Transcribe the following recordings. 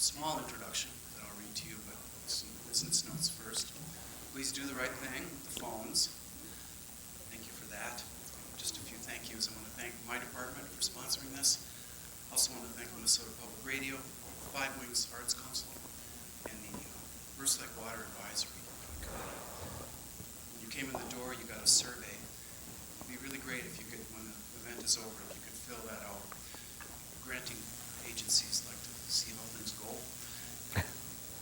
small introduction that I'll read to you, but some business notes first. Please do the right thing with the phones. Thank you for that. Just a few thank yous. I want to thank my department for sponsoring this. Also want to thank Minnesota Public Radio, Five Wings Arts Council, and the First Lake Water Advisory Committee. When you came in the door, you got a survey. It'd be really great if you could, when the event is over, if you could fill that out. Granting agencies like to see how things go,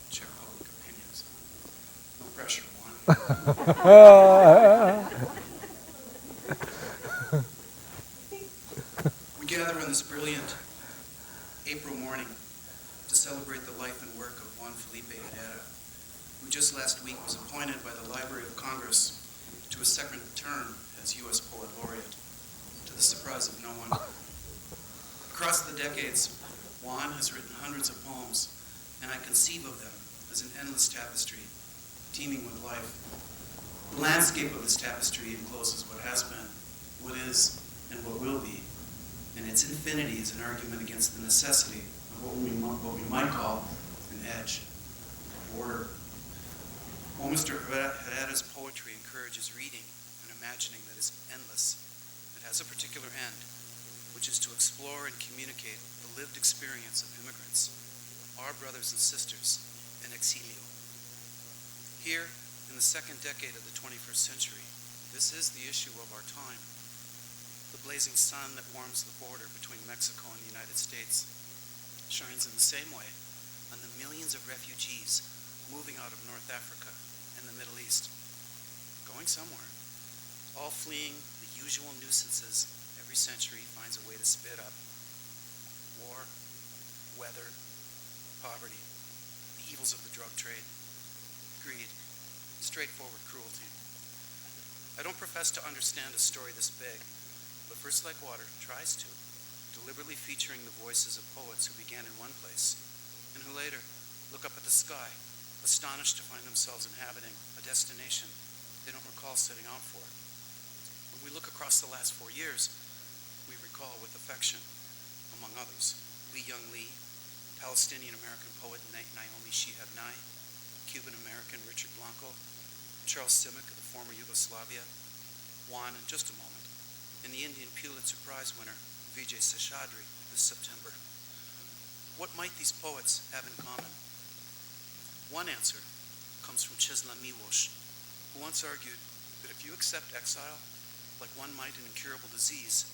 check public opinions. No pressure, Juan. We gather on this brilliant April morning to celebrate the life and work of Juan Felipe Herrera, who just last week was appointed by the Library of Congress to a second term as U.S. Poet Laureate, to the surprise of no one. Across the decades, Juan has written hundreds of poems, and I conceive of them as an endless tapestry, teeming with life. The landscape of this tapestry encloses what has been, what is, and what will be, and its infinity is an argument against the necessity of what we might call an edge, a border. While Mr. Herrera's poetry encourages reading and imagining that is endless, it has a particular end, which is to explore and communicate the lived experience of immigrants, our brothers and sisters in exilio. Here, in the second decade of the 21st century, this is the issue of our time. The blazing sun that warms the border between Mexico and the United States shines in the same way on the millions of refugees moving out of North Africa and the Middle East, going somewhere, all fleeing the usual nuisances every century finds a way to spit up: war, weather, poverty, the evils of the drug trade, greed, straightforward cruelty. I don't profess to understand a story this big, but First Lake Water tries to, deliberately featuring the voices of poets who began in one place and who later look up at the sky, astonished to find themselves inhabiting a destination they don't recall setting out for. When we look across the last 4 years, we recall with affection, among others, Lee Young Lee, Palestinian-American poet Naomi Shihab Nye, Cuban-American Richard Blanco, Charles Simic of the former Yugoslavia, Juan in just a moment, and the Indian Pulitzer Prize winner Vijay Seshadri this September. What might these poets have in common? One answer comes from Czesław Miłosz, who once argued that if you accept exile, like one might an incurable disease,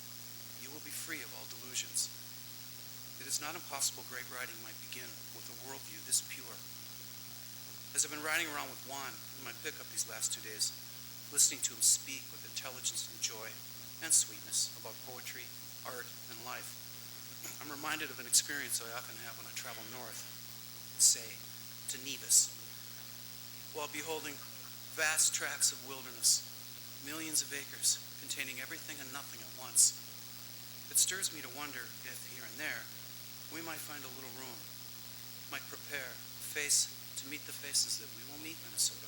you will be free of all delusions. It is not impossible great writing might begin with a worldview this pure. As I've been riding around with Juan in my pickup these last 2 days, listening to him speak with intelligence and joy and sweetness about poetry, art, and life, I'm reminded of an experience I often have when I travel north, say, to Nevis, while beholding vast tracts of wilderness, millions of acres containing everything and nothing at once. It stirs me to wonder if, here and there, we might find a little room, might prepare face to meet the faces that we will meet in Minnesota.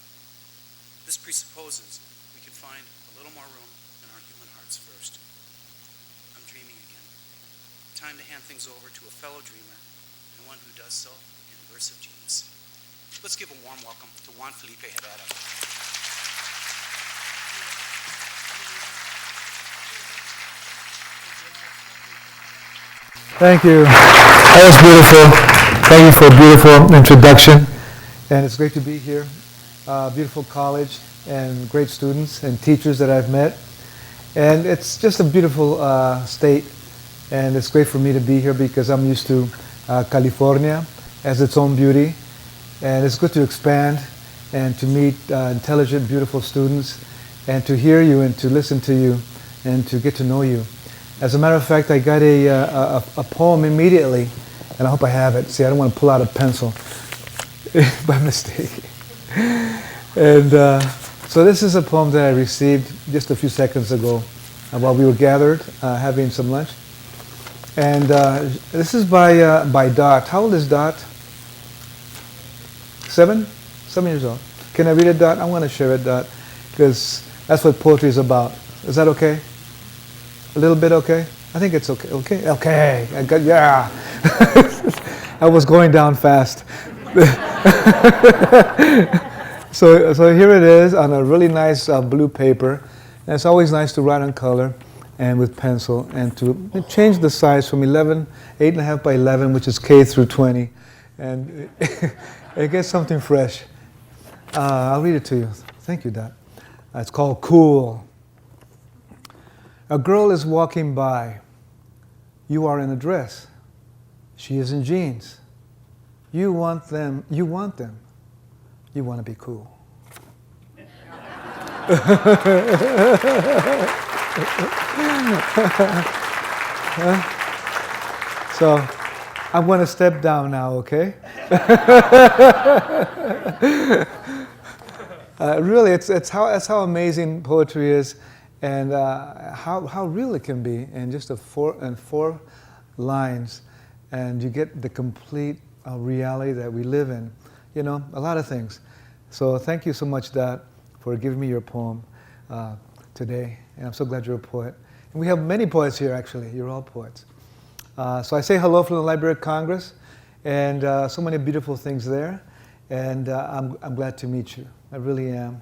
This presupposes we can find a little more room in our human hearts first. I'm dreaming again. Time to hand things over to a fellow dreamer, and one who does so in verse of genius. Let's give a warm welcome to Juan Felipe Herrera. Thank you. That was beautiful. Thank you for a beautiful introduction. And it's great to be here. Beautiful college and great students and teachers that I've met. And it's just a beautiful state. And it's great for me to be here because I'm used to California as its own beauty. And it's good to expand and to meet intelligent, beautiful students and to hear you and to listen to you and to get to know you. As a matter of fact, I got a poem immediately, and I hope I have it. See, I don't want to pull out a pencil by mistake. And so this is a poem that I received just a few seconds ago while we were gathered having some lunch. And this is by Dot. How old is Dot? 7? 7 years old. Can I read it, Dot? I want to share it, Dot, because that's what poetry is about. Is that okay? A little bit okay? I think it's okay. Okay? Okay. I got, yeah. I was going down fast. So here it is on a really nice blue paper. And it's always nice to write on color and with pencil and to change the size from 8.5 by 11, which is K through 20. And it gets something fresh. I'll read it to you. Thank you, Dad. It's called Cool. A girl is walking by. You are in a dress. She is in jeans. You want them. You want them. You want to be cool. So I'm going to step down now, okay? Really, that's how amazing poetry is, and how real it can be in just four lines, and you get the complete reality that we live in. You know, a lot of things. So thank you so much, Dad, for giving me your poem today, and I'm so glad you're a poet. And we have many poets here, actually. You're all poets. So I say hello from the Library of Congress, and so many beautiful things there, and I'm glad to meet you. I really am.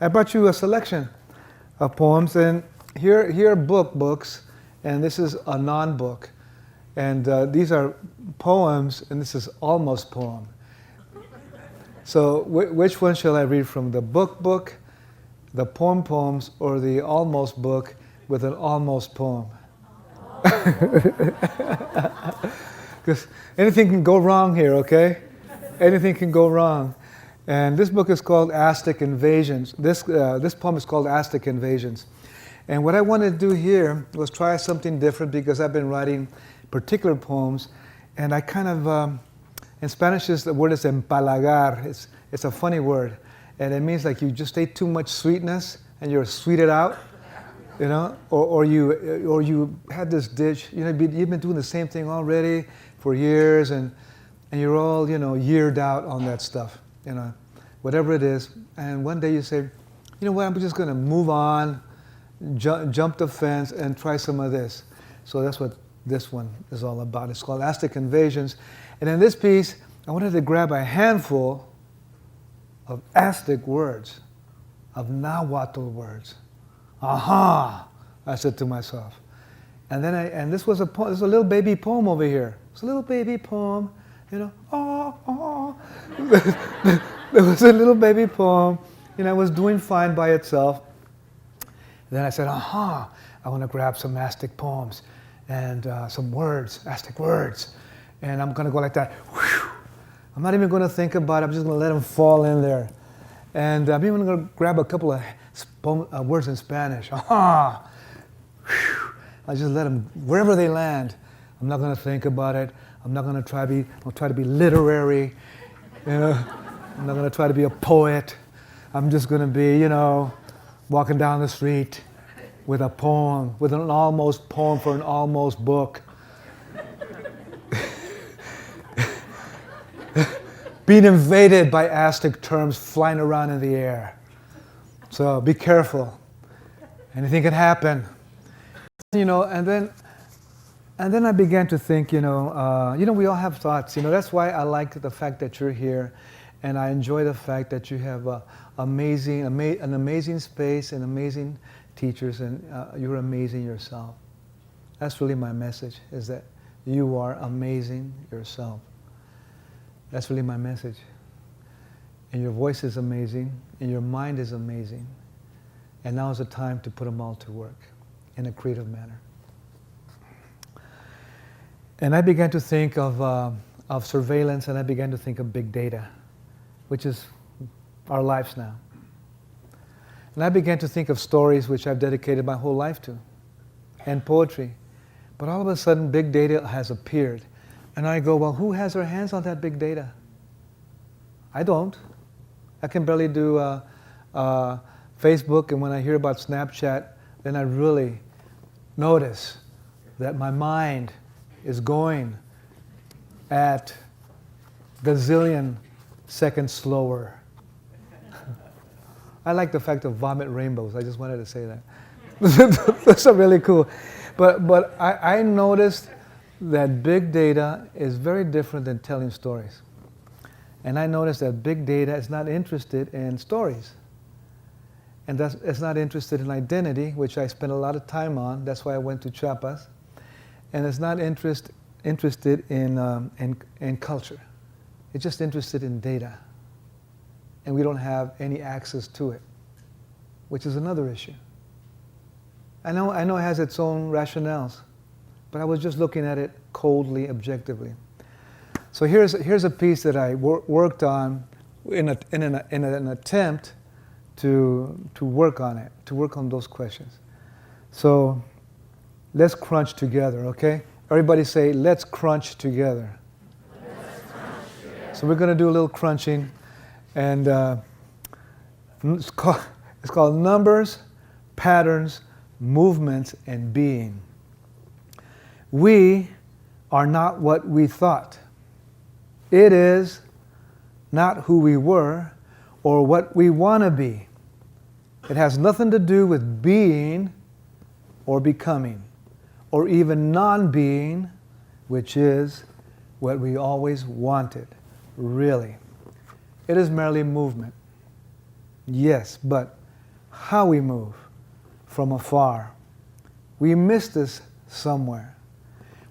I brought you a selection of poems, and here are books, and this is a non-book. And these are poems, and this is almost poem. So which one shall I read from, the book, the poems, or the almost book with an almost poem? Because anything can go wrong here, okay? Anything can go wrong. And this book is called Aztec Invasions. This poem is called Aztec Invasions. And what I wanted to do here was try something different, because I've been writing particular poems, and I kind of, in Spanish the word is empalagar. It's a funny word, and it means like you just ate too much sweetness and you're sweeted out, you know, or you had this dish, you know, you've been doing the same thing already for years, and you're all, you know, yeared out on that stuff, you know, whatever it is. And one day you say, you know what, I'm just going to move on, jump the fence and try some of this. So that's what this one is all about. It's called Aztec Invasions. And in this piece, I wanted to grab a handful of Aztec words, of Nahuatl words. Aha! I said to myself. And then this was a poem, there's a little baby poem over here. It's a little baby poem, you know, There was a little baby poem, and I was doing fine by itself. And then I said, aha, I want to grab some Aztec poems and some words, Aztec words. And I'm going to go like that. Whew. I'm not even going to think about it. I'm just going to let them fall in there. And I'm even going to grab a couple of words in Spanish. Aha! Whew. I just let them, wherever they land. I'm not going to think about it. I'm not going to try to be literary. You know? I'm not going to try to be a poet. I'm just going to be, you know, walking down the street with a poem, with an almost poem for an almost book. Being invaded by Aztec terms flying around in the air. So be careful. Anything can happen. You know, and then I began to think, you know, we all have thoughts. You know, that's why I like the fact that you're here, and I enjoy the fact that you have an amazing space and amazing teachers, and you're amazing yourself. That's really my message, is that you are amazing yourself. That's really my message. And your voice is amazing, and your mind is amazing. And now is the time to put them all to work in a creative manner. And I began to think of surveillance, and I began to think of big data, which is our lives now. And I began to think of stories which I've dedicated my whole life to, and poetry. But all of a sudden, big data has appeared. And I go, well, who has their hands on that big data? I don't. I can barely do Facebook, and when I hear about Snapchat, then I really notice that my mind is going at gazillion seconds slower. I like the fact of vomit rainbows. I just wanted to say that. That's really cool. But I noticed that big data is very different than telling stories. And I noticed that big data is not interested in stories. And it's not interested in identity, which I spent a lot of time on. That's why I went to Chiapas. And it's not interested in culture. It's just interested in data. And we don't have any access to it, which is another issue. I know it has its own rationales, but I was just looking at it coldly, objectively. So here's a piece that I worked on in an attempt to work on it, to work on those questions. So let's crunch together, okay? Everybody say, let's crunch together. Let's crunch together. So we're going to do a little crunching, and it's called Numbers, Patterns, Movements, and Being. We are not what we thought. It is not who we were or what we want to be. It has nothing to do with being or becoming, or even non-being, which is what we always wanted, really. It is merely movement. Yes, but how we move from afar. We missed this somewhere.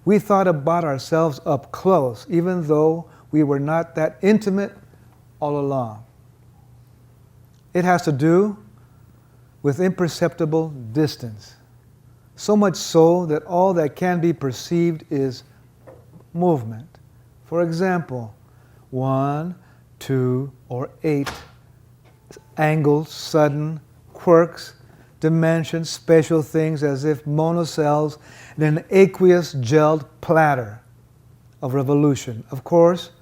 We thought about ourselves up close, even though we were not that intimate all along. It has to do with imperceptible distance. So much so that all that can be perceived is movement. For example, 1, 2, or 8 angles, sudden quirks, dimensions, spatial things as if monocells in an aqueous gelled platter of revolution. Of course,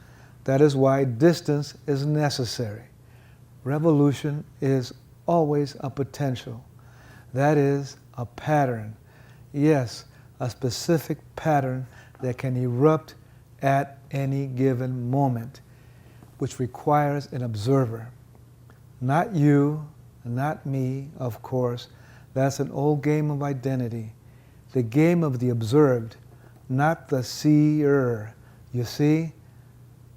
that is why distance is necessary. Revolution is always a potential. That is a pattern. Yes, a specific pattern that can erupt at any given moment, which requires an observer. Not you, not me, of course. That's an old game of identity. The game of the observed, not the seer. You see,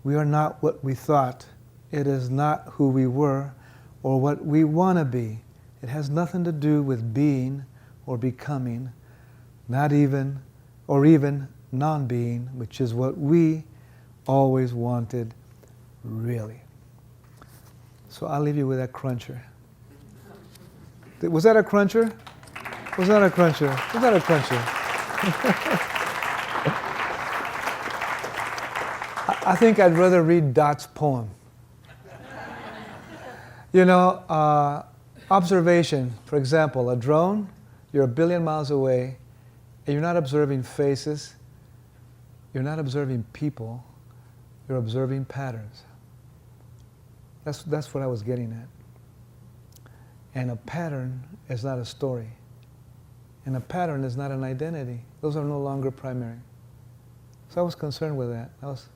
we are not what we thought. It is not who we were or what we want to be. It has nothing to do with being or becoming, not even, or even non-being, which is what we always wanted, really. So I'll leave you with that cruncher. Was that a cruncher? Was that a cruncher? Was that a cruncher? I think I'd rather read Dot's poem. You know, observation, for example, a drone, you're 1 billion miles away, and you're not observing faces, you're not observing people, you're observing patterns. That's what I was getting at. And a pattern is not a story. And a pattern is not an identity. Those are no longer primary. So I was concerned with that. I was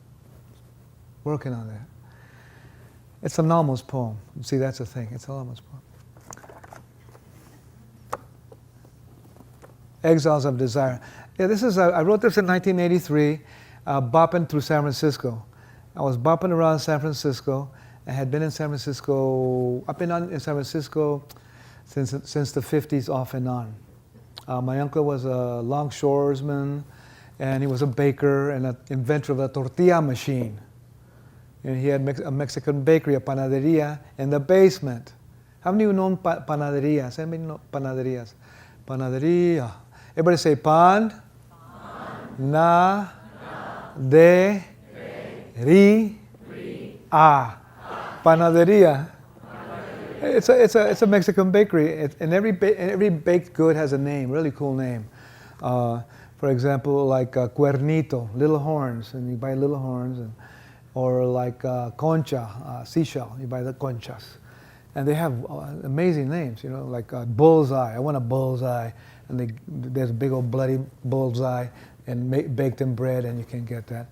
working on that. It's an almost poem. See, that's the thing. It's an almost poem. Exiles of Desire. Yeah, I wrote this in 1983, bopping through San Francisco. I was bopping around San Francisco. I had been in San Francisco, I've been in San Francisco since the 50s off and on. My uncle was a longshoresman, and he was a baker and an inventor of a tortilla machine. And he had a Mexican bakery, a panaderia, in the basement. How many of you know panaderias? Anybody know panaderias? Panaderia. Everybody say pan, na, de, ri, a. Panaderia. It's a Mexican bakery, and every baked good has a name, really cool name. For example, like cuernito, little horns, and you buy little horns, or like concha, seashell, you buy the conchas, and they have amazing names, you know, like bullseye. I want a bullseye, and there's a big old bloody bullseye, and baked in bread, and you can get that,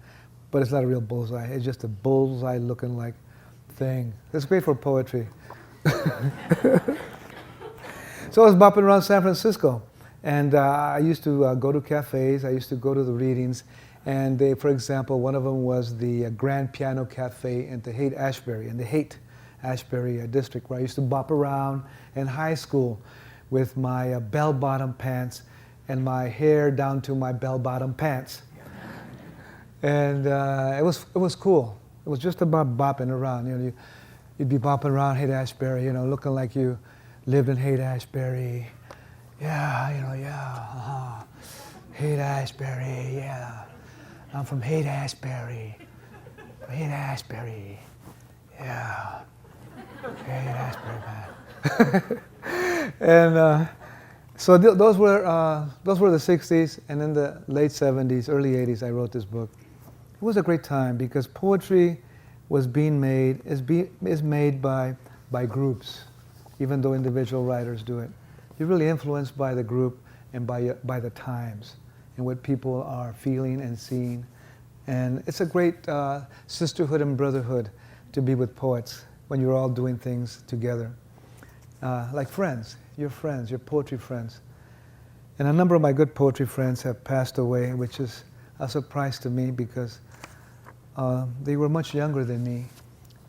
but it's not a real bullseye. It's just a bullseye looking like thing. It's great for poetry. So I was bopping around San Francisco, And I used to go to cafes, I used to go to the readings, and they, for example, one of them was the Grand Piano Cafe in the Haight-Ashbury district, where I used to bop around in high school with my bell-bottom pants and my hair down to my bell-bottom pants. And it was cool. It was just about bopping around. You know, you'd be bopping around Haight-Ashbury, you know, looking like you lived in Haight-Ashbury. Yeah, you know, yeah, Haight-Ashbury, yeah. I'm from Haight-Ashbury. Haight-Ashbury, yeah. Haight-Ashbury, man. And so those were the 60s, and in the late 70s, early 80s, I wrote this book. It was a great time because poetry was being made, is made by groups, even though individual writers do it. You're really influenced by the group and by the times and what people are feeling and seeing. And it's a great sisterhood and brotherhood to be with poets when you're all doing things together. Like friends, your poetry friends. And a number of my good poetry friends have passed away, which is a surprise to me because they were much younger than me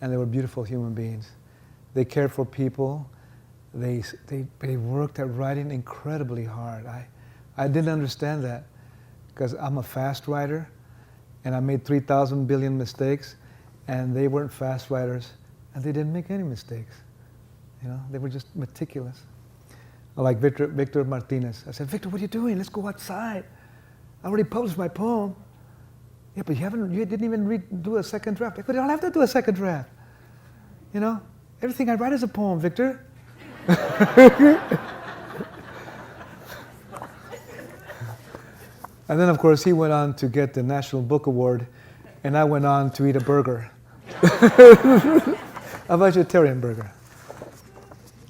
and they were beautiful human beings. They cared for people. They worked at writing incredibly hard. I didn't understand that because I'm a fast writer and I made 3,000 billion mistakes, and they weren't fast writers and they didn't make any mistakes. You know, they were just meticulous. Like Victor Martinez. I said, Victor, what are you doing? Let's go outside. I already published my poem. Yeah, but you didn't even do a second draft. I don't have to do a second draft. You know, everything I write is a poem, Victor. And then, of course, he went on to get the National Book Award, and I went on to eat a burger. A vegetarian burger.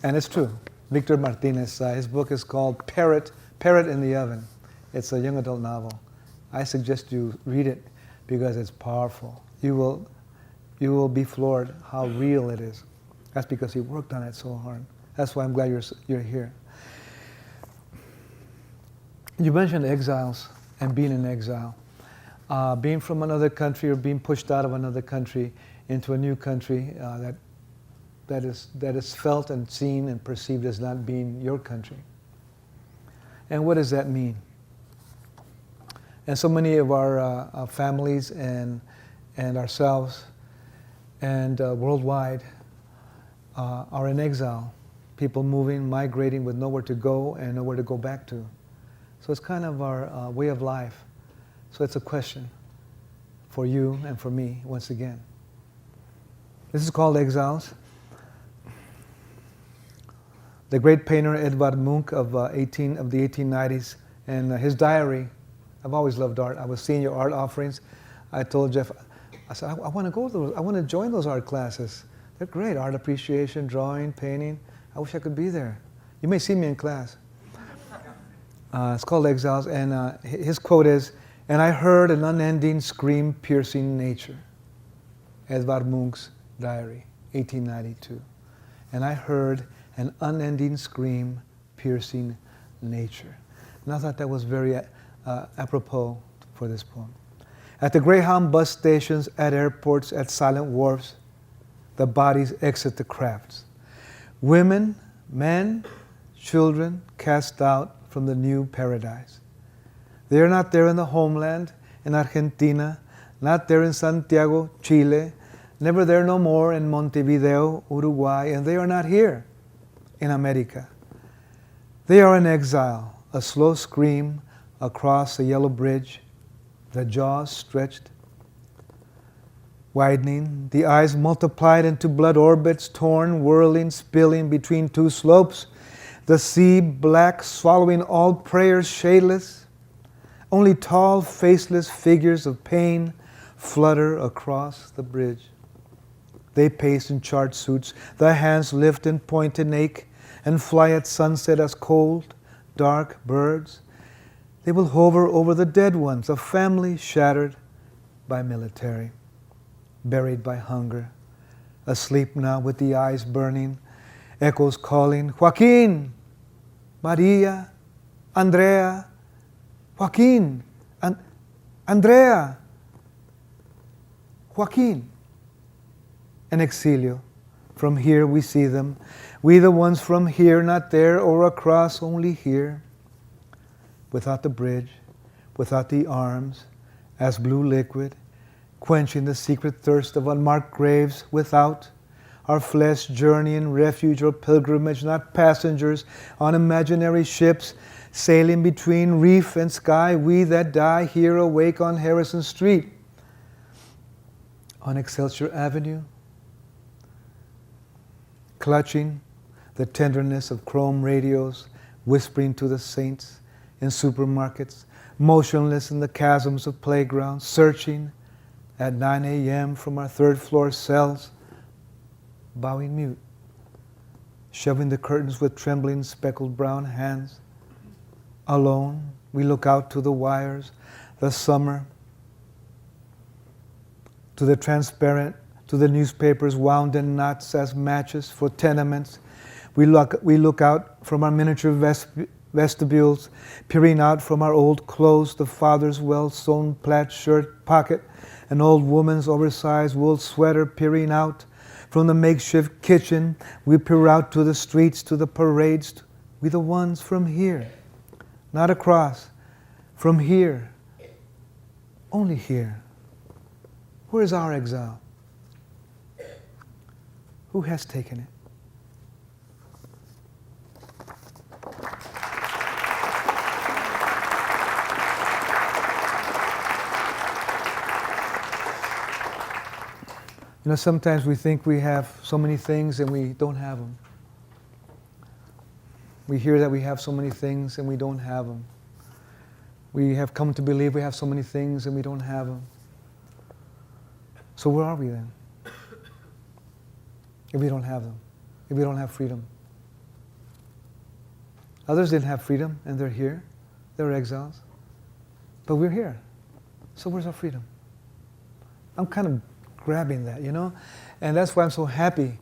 And it's true. Victor Martinez, his book is called Parrot in the Oven. It's a young adult novel. I suggest you read it because it's powerful. You will be floored how real it is. That's because he worked on it so hard. That's why I'm glad you're here. You mentioned exiles and being in exile. Being from another country or being pushed out of another country into a new country that is felt and seen and perceived as not being your country. And what does that mean? And so many of our families and ourselves and worldwide are in exile. People moving, migrating with nowhere to go and nowhere to go back to. So it's kind of our way of life. So it's a question for you and for me once again. This is called Exiles. The great painter Edvard Munch of the 1890s, and his diary. I've always loved art. I was seeing your art offerings. I told Jeff, I said, I want to go to those. I want to join those art classes. They're great. Art appreciation, drawing, painting. I wish I could be there. You may see me in class. It's called Exiles, and his quote is, "And I heard an unending scream piercing nature." Edvard Munch's diary, 1892. And I heard an unending scream piercing nature. And I thought that was very apropos for this poem. At the Greyhound bus stations, at airports, at silent wharfs, the bodies exit the crafts. Women, men, children cast out from the new paradise. They are not there in the homeland, in Argentina, not there in Santiago, Chile, never there no more in Montevideo, Uruguay, and they are not here in America. They are in exile, a slow scream across a yellow bridge, the jaws stretched, widening, the eyes multiplied into blood orbits, torn, whirling, spilling between two slopes, the sea black, swallowing all prayers shadeless. Only tall, faceless figures of pain flutter across the bridge. They pace in charred suits, their hands lift and point and ache, and fly at sunset as cold, dark birds. They will hover over the dead ones, a family shattered by military, buried by hunger, asleep now with the eyes burning, echoes calling, Joaquin, Maria, Andrea, Joaquin, Andrea, Joaquin, and Exilio. From here we see them. We the ones from here, not there or across, only here. Without the bridge, without the arms, as blue liquid, quenching the secret thirst of unmarked graves, without our flesh journeying refuge or pilgrimage, not passengers on imaginary ships, sailing between reef and sky, we that die here awake on Harrison Street, on Excelsior Avenue, clutching the tenderness of chrome radios, whispering to the saints in supermarkets, motionless in the chasms of playgrounds, searching at 9 a.m. from our third-floor cells, bowing mute, shoving the curtains with trembling, speckled brown hands. Alone, we look out to the wires, the summer, to the transparent, to the newspapers wound in knots as matches for tenements. We look out from our miniature vestibules, peering out from our old clothes, the father's well-sewn plaid shirt pocket, an old woman's oversized wool sweater peering out. From the makeshift kitchen, we peer out to the streets, to the parades. We the ones from here, not across, from here, only here. Where is our exile? Who has taken it? You know, sometimes we think we have so many things and we don't have them. We hear that we have so many things and we don't have them. We have come to believe we have so many things and we don't have them. So where are we then? If we don't have them, if we don't have freedom. Others didn't have freedom and they're here. They're exiles. But we're here. So where's our freedom? I'm kind of grabbing that, you know? And that's why I'm so happy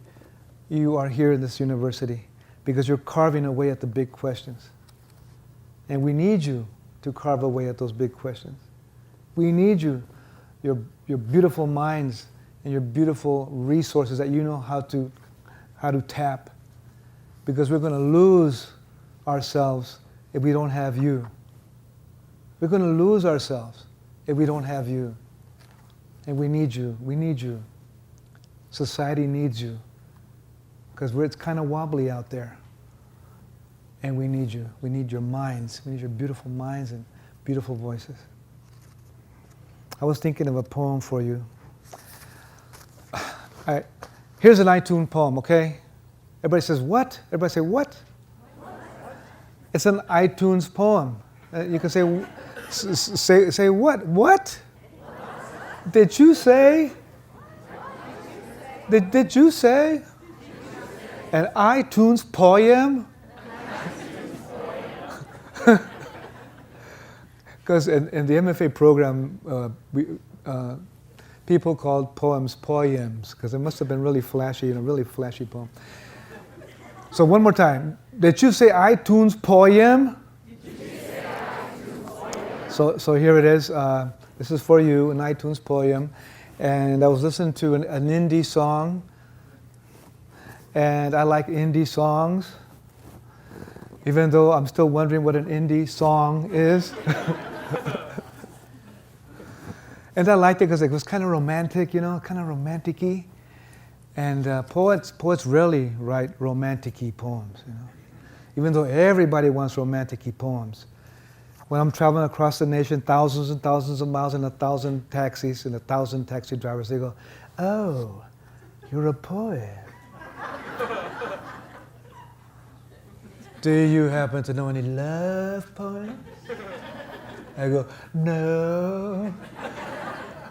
you are here in this university, because you're carving away at the big questions. And we need you to carve away at those big questions. We need you, your beautiful minds and your beautiful resources that you know how to tap, because we're going to lose ourselves if we don't have you. We're going to lose ourselves if we don't have you. And we need you. We need you. Society needs you, because it's kind of wobbly out there. And we need you. We need your minds. We need your beautiful minds and beautiful voices. I was thinking of a poem for you. Here's an iTunes poem, okay? Everybody says, what? Everybody say, what? It's an iTunes poem. You can say what? What? Did you say? Did you say? An iTunes poem? Because in the MFA program, people called poems poems, because it must have been really flashy, really flashy poem. So one more time. Did you say iTunes poem? So here it is. This is for you, an iTunes poem. And I was listening to an indie song. And I like indie songs, even though I'm still wondering what an indie song is. And I liked it because it was kind of romantic, kind of romantic-y. And poets rarely write romantic-y poems, even though everybody wants romantic-y poems. When I'm traveling across the nation, thousands and thousands of miles in 1,000 taxis and 1,000 taxi drivers, they go, "Oh, you're a poet. Do you happen to know any love poems?" I go, "No.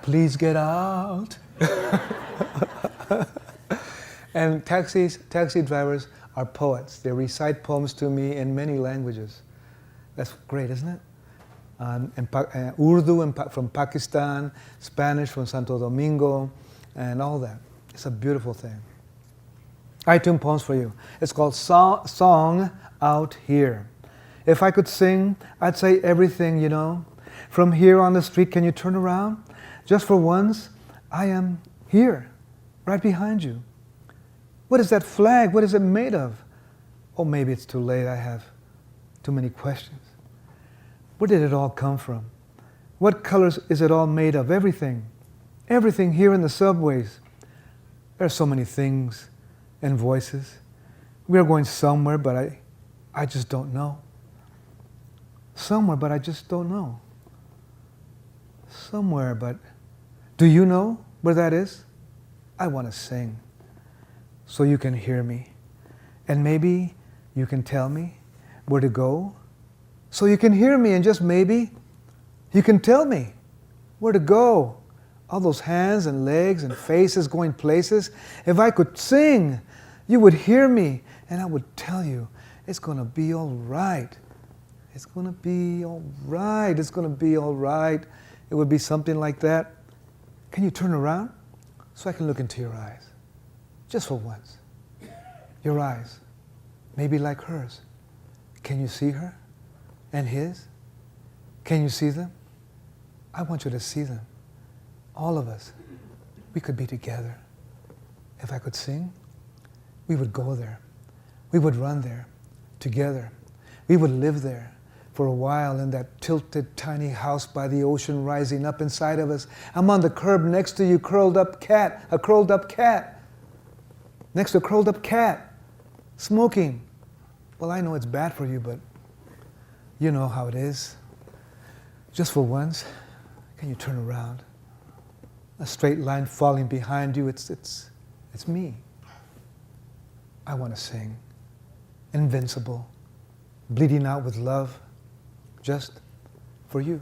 Please get out." And taxi drivers are poets. They recite poems to me in many languages. That's great, isn't it? Urdu from Pakistan, Spanish from Santo Domingo, and all that. It's a beautiful thing. iTunes poems for you. It's called Song Out Here. If I could sing, I'd say everything, you know. From here on the street, can you turn around? Just for once, I am here, right behind you. What is that flag? What is it made of? Oh, maybe it's too late. I have too many questions. Where did it all come from? What colors is it all made of? Everything. Everything here in the subways. There are so many things and voices. We are going somewhere, but I just don't know. Somewhere, but I just don't know. Somewhere, but do you know where that is? I want to sing so you can hear me. And maybe you can tell me where to go so you can hear me, and just maybe you can tell me where to go. All those hands and legs and faces going places. If I could sing, you would hear me, and I would tell you, it's going to be all right. It's going to be all right. It's going to be all right. It would be something like that. Can you turn around so I can look into your eyes? Just for once. Your eyes, maybe like hers. Can you see her and his? Can you see them? I want you to see them. All of us, we could be together. If I could sing, we would go there. We would run there together. We would live there for a while in that tilted tiny house by the ocean rising up inside of us. I'm on the curb next to you, curled up cat, a curled up cat. Next to a curled up cat, smoking. Well, I know it's bad for you, but you know how it is. Just for once, can you turn around? A straight line falling behind you, it's me. I want to sing. Invincible, bleeding out with love, just for you.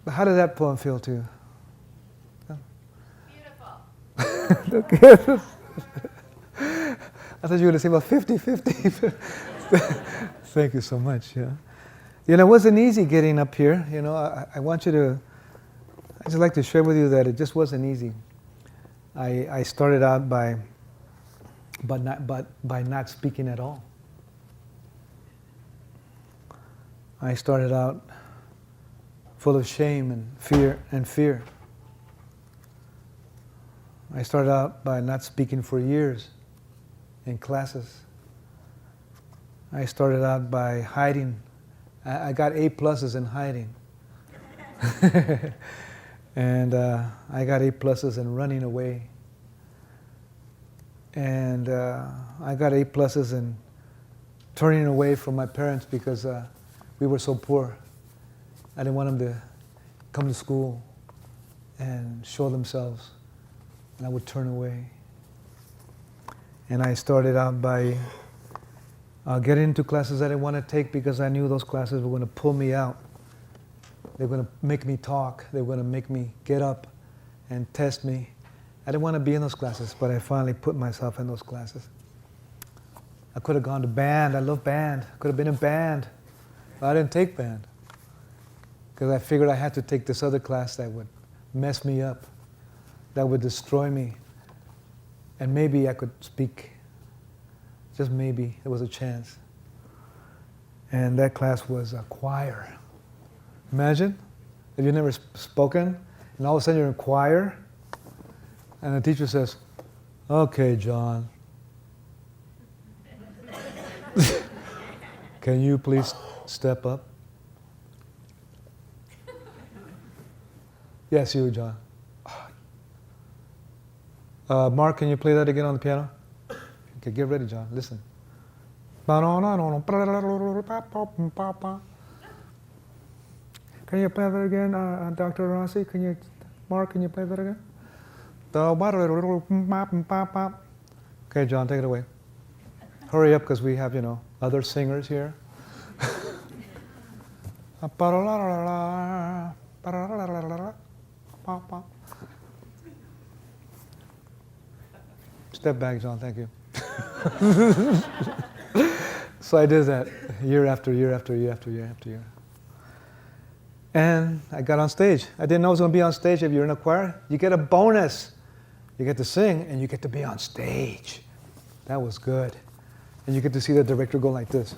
How did that poem feel to you? Beautiful. I thought you were going to say about 50-50. Thank you so much. Yeah. You know, it wasn't easy getting up here. You know, I want you to, I just like to share with you that it just wasn't easy. I started out by not speaking at all. I started out full of shame and fear. I started out by not speaking for years in classes. I started out by hiding. I got A+ in hiding. And I got A+ in running away. And I got A+ in turning away from my parents because we were so poor. I didn't want them to come to school and show themselves. And I would turn away. And I started out by getting into classes I didn't want to take because I knew those classes were going to pull me out. They were going to make me talk. They were going to make me get up and test me. I didn't want to be in those classes, but I finally put myself in those classes. I could have gone to band. I love band. I could have been in band. But I didn't take band because I figured I had to take this other class that would mess me up, that would destroy me. And maybe I could speak. Just maybe there was a chance. And that class was a choir. Imagine if you've never spoken and all of a sudden you're in choir and the teacher says, "Okay, John, can you please step up?" Yes, you, John. Mark, can you play that again on the piano? Okay, get ready, John. Listen. Can you play that again, Dr. Rossi? Mark, can you play that again? Okay, John, take it away. Hurry up, because we have, other singers here. Step back, John, thank you. So I did that year after year after year after year after year. And I got on stage. I didn't know I was going to be on stage. If you're in a choir, you get a bonus. You get to sing and you get to be on stage. That was good. And you get to see the director go like this.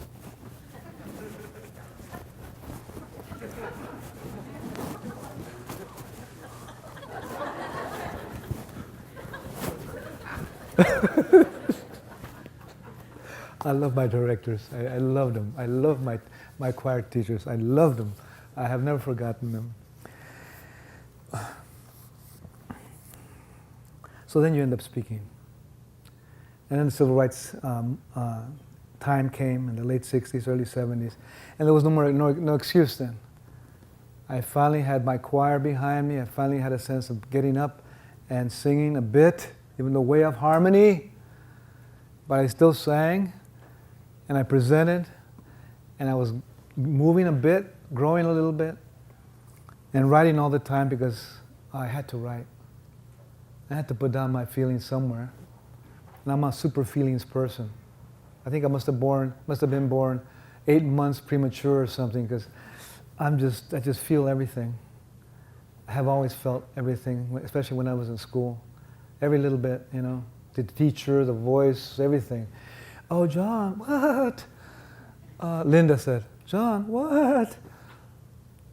I love my directors. I love them. I love my choir teachers. I love them. I have never forgotten them. So then you end up speaking. And then the civil rights time came in the late 60s, early 70s. And there was no excuse then. I finally had my choir behind me. I finally had a sense of getting up and singing a bit, even though way of harmony. But I still sang, and I presented, and I was moving a bit, growing a little bit, and writing all the time because I had to write. I had to put down my feelings somewhere. And I'm a super feelings person. I think I must have been born 8 months premature or something, because I just feel everything. I have always felt everything, especially when I was in school. Every little bit, you know, the teacher, the voice, everything. Oh, John, what? Linda said, John, what?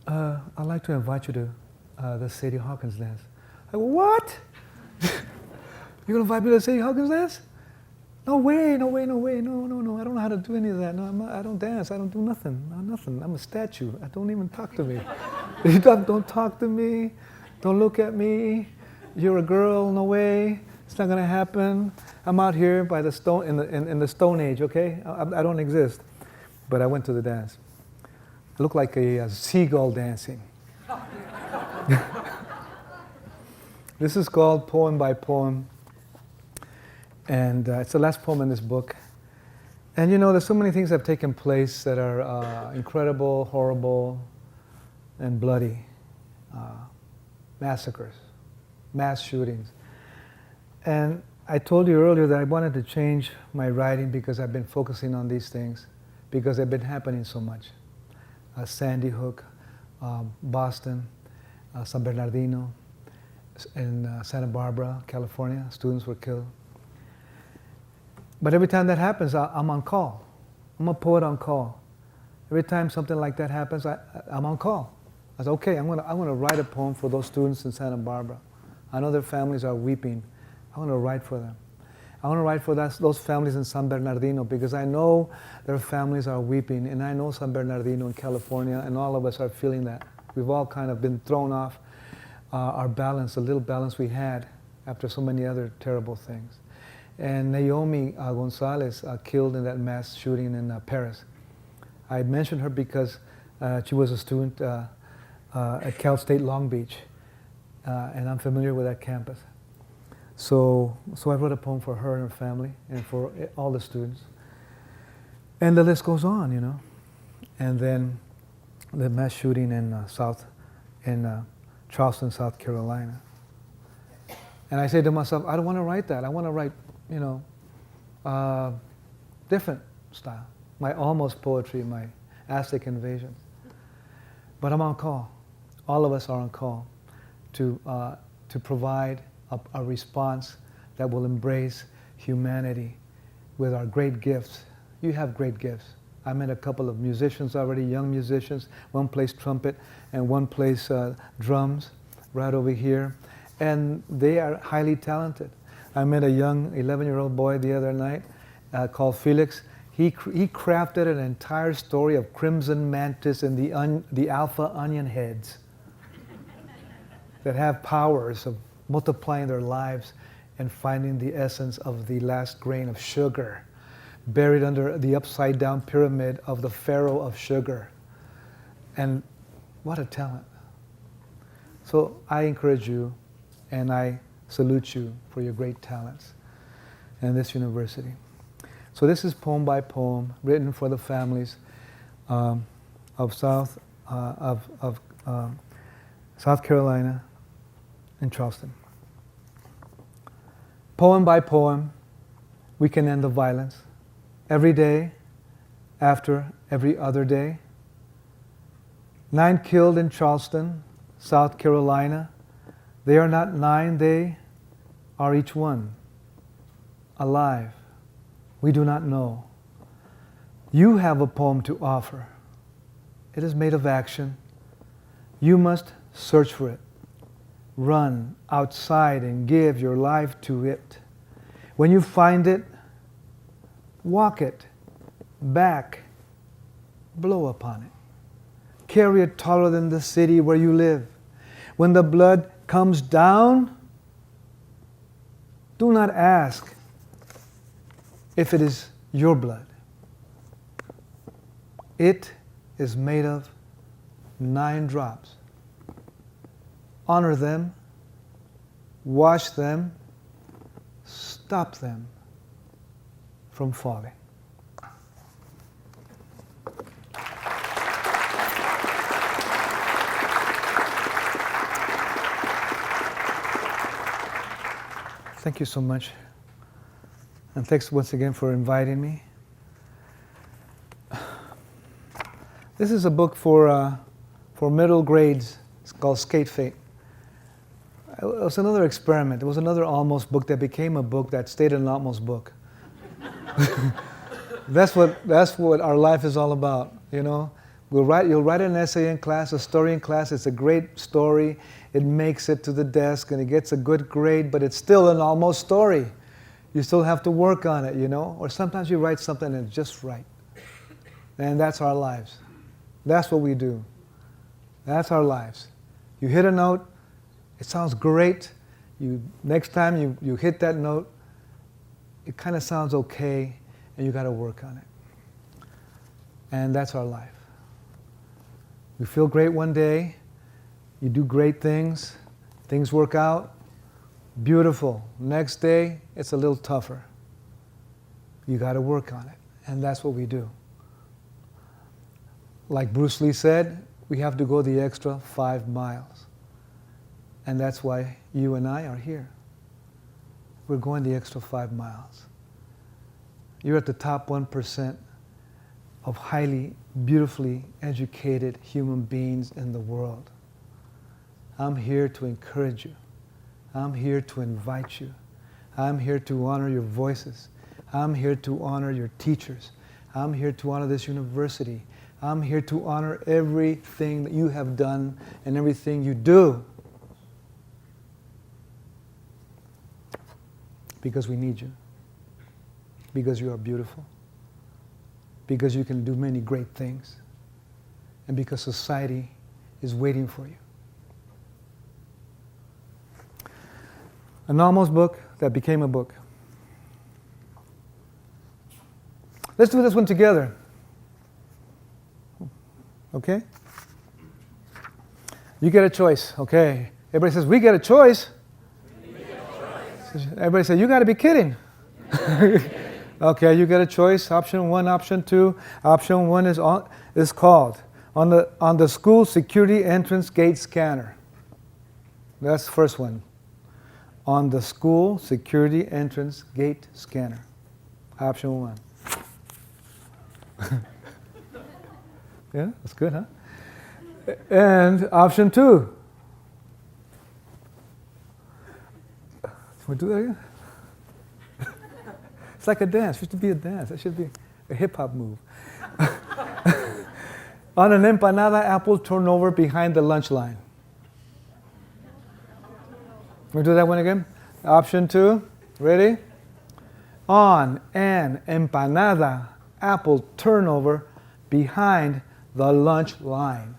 I'd like to invite you to the Sadie Hawkins dance. I go, what? You're going to invite me to the Sadie Hawkins dance? No way, no, I don't know how to do any of that. No, I don't dance, I don't do nothing. Nothing, I'm a statue. Don't even talk to me. Don't talk to me, don't look at me. You're a girl, no way. It's not going to happen. I'm out here by the stone, in the Stone Age, okay? I don't exist. But I went to the dance. It looked like a seagull dancing. This is called Poem by Poem. And it's the last poem in this book. And you know, there's so many things that have taken place that are incredible, horrible, and bloody. Massacres, mass shootings. And I told you earlier that I wanted to change my writing because I've been focusing on these things, because they've been happening so much. Sandy Hook, Boston, San Bernardino, in Santa Barbara, California, students were killed. But every time that happens, I'm on call. I'm a poet on call. Every time something like that happens, I'm on call. I said, okay, I'm gonna write a poem for those students in Santa Barbara. I know their families are weeping. I want to write for them. I want to write for those families in San Bernardino, because I know their families are weeping, and I know San Bernardino in California, and all of us are feeling that. We've all kind of been thrown off our balance, the little balance we had after so many other terrible things. And Naomi Gonzalez killed in that mass shooting in Paris. I mentioned her because she was a student at Cal State Long Beach, and I'm familiar with that campus. So I wrote a poem for her and her family and for all the students. And the list goes on, you know. And then the mass shooting in Charleston, South Carolina. And I say to myself, I don't want to write that. I want to write, you know, different style. My almost poetry, my Aztec invasion. But I'm on call. All of us are on call to provide a response that will embrace humanity with our great gifts. You have great gifts. I met a couple of musicians already, young musicians. One plays trumpet and one plays drums right over here. And they are highly talented. I met a young 11-year-old boy the other night called Felix. He crafted an entire story of Crimson Mantis and the alpha onion heads that have powers of multiplying their lives and finding the essence of the last grain of sugar buried under the upside-down pyramid of the pharaoh of sugar. And what a talent. So I encourage you and I salute you for your great talents in this university. So this is Poem by Poem, written for the families of South Carolina and Charleston. Poem by poem, we can end the violence. Every day, after every other day. 9 killed in Charleston, South Carolina. They are not 9, they are each one alive. We do not know. You have a poem to offer. It is made of action. You must search for it. Run outside and give your life to it. When you find it, walk it back, blow upon it. Carry it taller than the city where you live. When the blood comes down, do not ask if it is your blood. It is made of 9 drops. Honor them, wash them, stop them from falling. Thank you so much. And thanks once again for inviting me. This is a book for middle grades. It's called Skate Fate. It was another experiment. It was another almost book that became a book that stayed an almost book. That's what our life is all about, you know. You'll write an essay in class, a story in class. It's a great story. It makes it to the desk and it gets a good grade, but it's still an almost story. You still have to work on it, you know. Or sometimes you write something and it's just right. And that's our lives. That's what we do. That's our lives. You hit a note, it sounds great. Next time you hit that note, it kind of sounds okay, and you got to work on it. And that's our life. You feel great one day, you do great things work out, beautiful. Next day, it's a little tougher. You got to work on it, and that's what we do. Like Bruce Lee said, we have to go the extra 5 miles. And that's why you and I are here. We're going the extra 5 miles. You're at the top 1% of highly, beautifully educated human beings in the world. I'm here to encourage you. I'm here to invite you. I'm here to honor your voices. I'm here to honor your teachers. I'm here to honor this university. I'm here to honor everything that you have done and everything you do. Because we need you. Because you are beautiful. Because you can do many great things. And because society is waiting for you. An almost book that became a book. Let's do this one together. Okay? You get a choice. Okay. Everybody says, we get a choice. Everybody says, you got to be kidding. Okay, you get a choice. Option 1, option 2. Option 1 is called on the school security entrance gate scanner. That's the first one. On the school security entrance gate scanner. Option 1. Yeah, that's good, huh? And option 2. Can we do that again? It's like a dance. It should be a dance. It should be a hip-hop move. On an empanada apple turnover behind the lunch line. Can we do that one again? Option 2. Ready? On an empanada apple turnover behind the lunch line.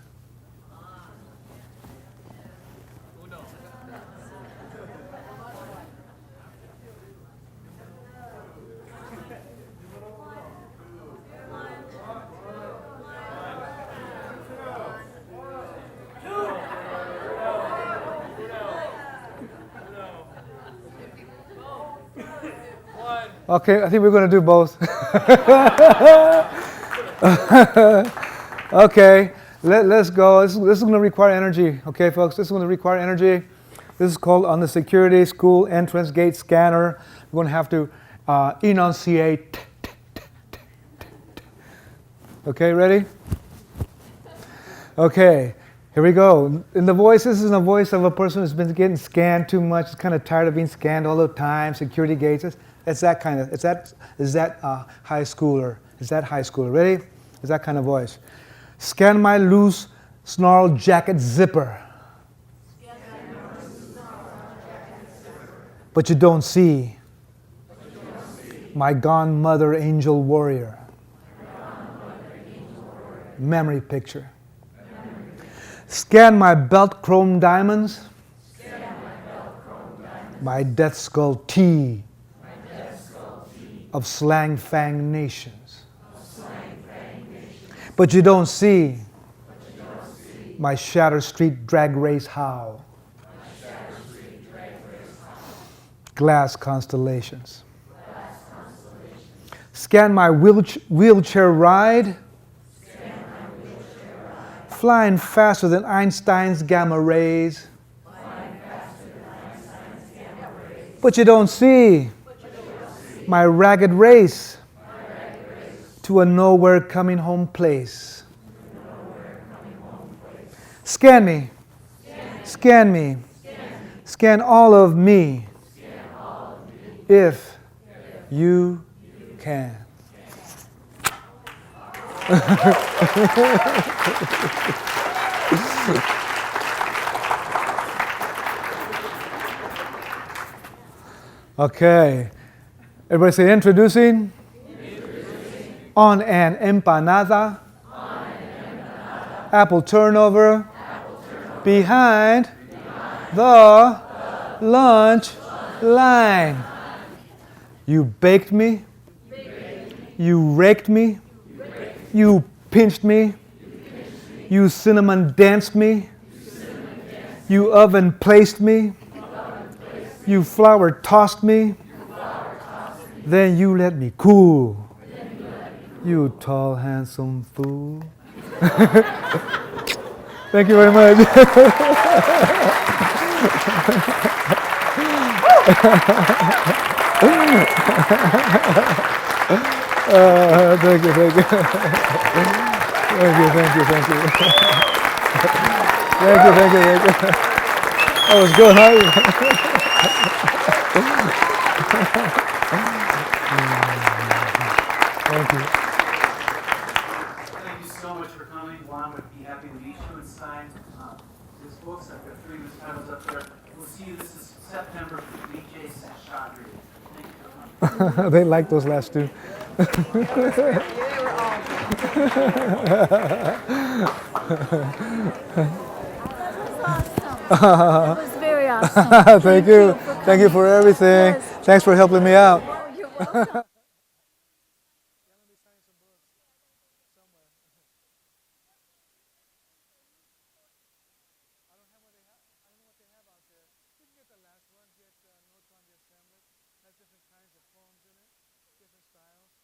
Okay, I think we're going to do both. Okay, let's go. This is going to require energy. Okay, folks, this is going to require energy. This is called on the security school entrance gate scanner. We're going to have to enunciate. Okay, ready? Okay, here we go. In the voice, this is the voice of a person who's been getting scanned too much, is kind of tired of being scanned all the time, security gates. It's that kind of, is that high schooler? Is that high schooler? Ready? Is that kind of voice. Scan my loose, snarled jacket zipper. But you don't see my gone mother angel warrior. Memory picture. Scan my belt chrome diamonds. My death skull T of slang fang nations. But you don't see my Shatter Street drag race how. Glass constellations. Scan my wheelchair ride. Flying faster than Einstein's gamma rays. But you don't see my ragged race to a nowhere coming home place. Scan me. Scan me. Scan all of me. If you can. Okay. Everybody say introducing. On an empanada. Apple turnover. Behind the lunch line. You baked me. You raked me. You pinched me. You cinnamon danced me. You oven placed me. You flour tossed me. Then you let me cool. You tall, handsome fool. Thank you very much. Thank you. Thank you. That was good, huh? Thank you. Thank you so much for coming. Juan would be happy to meet you and sign his books. I've got 3 of his titles up there. We'll see you. This is September for DJ Seshadri. Thank you for coming. They like those last two. That was very awesome. Thank you. Thank you for everything. Yes. Thanks for helping me out. Oh, you're welcome. Different kinds of poems in it, different styles.